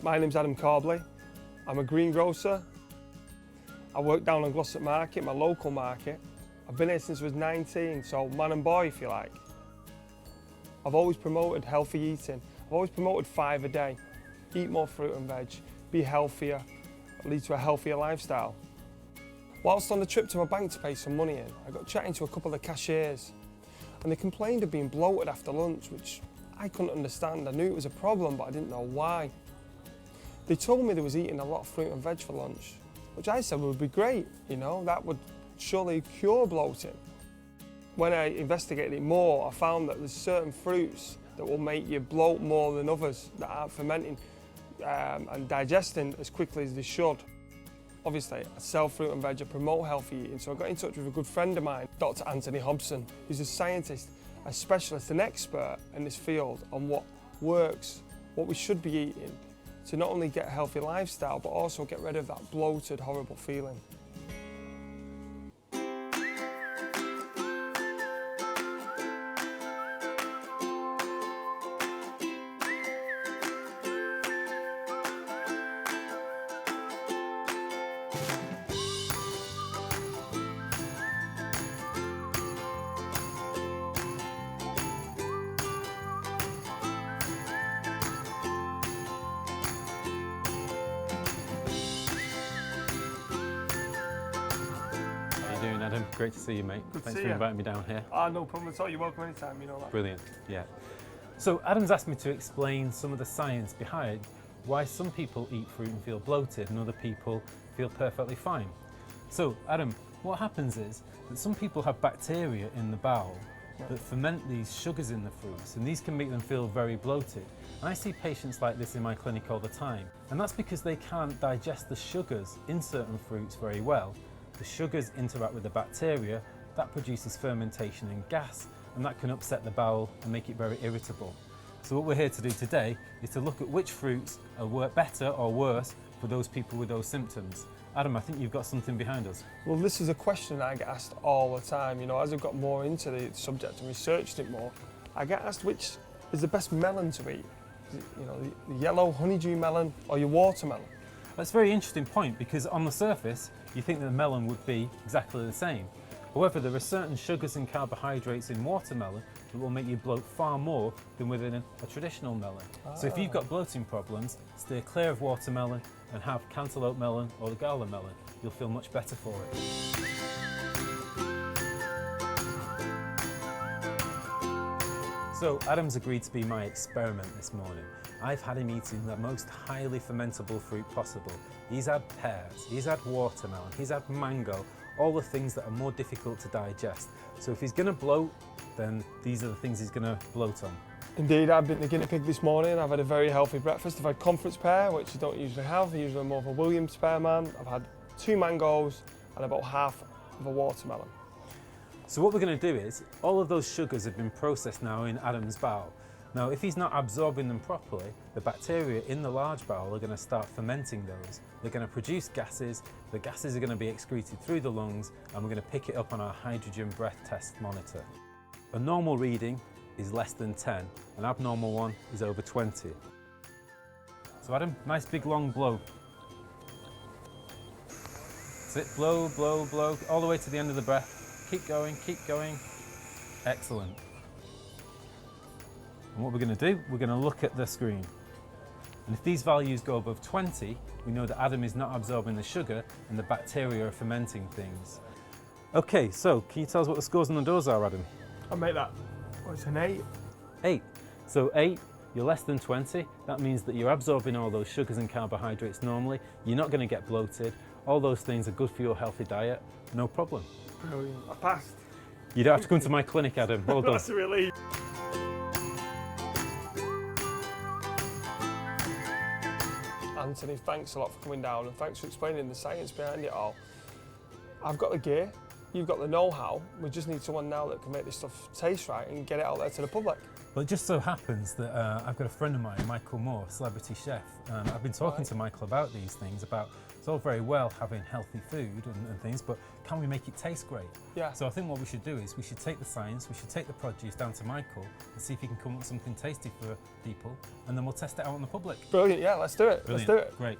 My name's Adam Corbley. I'm a greengrocer. I work down on Glossop Market, my local market. I've been here since I was 19, so man and boy if you like. I've always promoted healthy eating. I've always promoted 5 a day. Eat more fruit and veg, be healthier, lead to a healthier lifestyle. Whilst on the trip to my bank to pay some money in, I got chatting to a couple of cashiers and they complained of being bloated after lunch, which I couldn't understand. I knew it was a problem, but I didn't know why. They told me they was eating a lot of fruit and veg for lunch, which I said would be great, you know, that would surely cure bloating. When I investigated it more, I found that there's certain fruits that will make you bloat more than others that aren't fermenting and digesting as quickly as they should. Obviously, I sell fruit and veg, I promote healthy eating, so I got in touch with a good friend of mine, Dr. Anthony Hobson, who's a scientist, a specialist, an expert in this field on what works, what we should be eating to not only get a healthy lifestyle, but also get rid of that bloated, horrible feeling. Adam, great to see you, mate. Good Thanks to for see you. inviting me down here. No problem at all. You're welcome anytime, you know that. Brilliant, yeah. So Adam's asked me to explain some of the science behind why some people eat fruit and feel bloated and other people feel perfectly fine. So Adam, what happens is that some people have bacteria in the bowel that ferment these sugars in the fruits, and these can make them feel very bloated. And I see patients like this in my clinic all the time, and that's because they can't digest the sugars in certain fruits very well. The sugars interact with the bacteria, that produces fermentation and gas, and that can upset the bowel and make it very irritable. So what we're here to do today is to look at which fruits are better or worse for those people with those symptoms. Adam, I think you've got something behind us. Well, this is a question I get asked all the time. You know, as I've got more into the subject and researched it more, I get asked which is the best melon to eat. Is it, you know, the yellow honeydew melon or your watermelon? That's a very interesting point because on the surface, you think that the melon would be exactly the same. However, there are certain sugars and carbohydrates in watermelon that will make you bloat far more than within a traditional melon. So if you've got bloating problems, steer clear of watermelon and have cantaloupe melon or the gala melon. You'll feel much better for it. So Adam's agreed to be my experiment this morning. I've had him eating the most highly fermentable fruit possible. He's had pears, he's had watermelon, he's had mango, all the things that are more difficult to digest. So if he's going to bloat, then these are the things he's going to bloat on. Indeed, I've been the guinea pig this morning. I've had a very healthy breakfast. I've had conference pear, which I don't usually have. I usually am more of a Williams pear man. I've had 2 mangoes and about half of a watermelon. So what we're going to do is, all of those sugars have been processed now in Adam's bowel. Now, if he's not absorbing them properly, the bacteria in the large bowel are going to start fermenting those. They're going to produce gases, the gases are going to be excreted through the lungs, and we're going to pick it up on our hydrogen breath test monitor. A normal reading is less than 10, an abnormal one is over 20. So Adam, nice big long blow. That's it, blow, blow, blow, all the way to the end of the breath. Keep going, keep going. Excellent. And what we're going to do, we're going to look at the screen. And if these values go above 20, we know that Adam is not absorbing the sugar and the bacteria are fermenting things. Okay, so can you tell us what the scores on the doors are, Adam? I'll make that. Well, it's an 8. 8. So 8, you're less than 20. That means that you're absorbing all those sugars and carbohydrates normally. You're not going to get bloated. All those things are good for your healthy diet. No problem. Brilliant. I passed. You don't have to come to my clinic, Adam. Well done. That's a relief. Anthony, thanks a lot for coming down and thanks for explaining the science behind it all. I've got the gear, you've got the know-how, we just need someone now that can make this stuff taste right and get it out there to the public. Well, it just so happens that I've got a friend of mine, Michael Moore, celebrity chef. I've been talking to Michael about these things, about it's all very well having healthy food and things, but can we make it taste great? Yeah. So I think what we should do is we should take the science, we should take the produce down to Michael and see if he can come up with something tasty for people, and then we'll test it out on the public. Brilliant, yeah, let's do it. Brilliant. Let's do it. Great.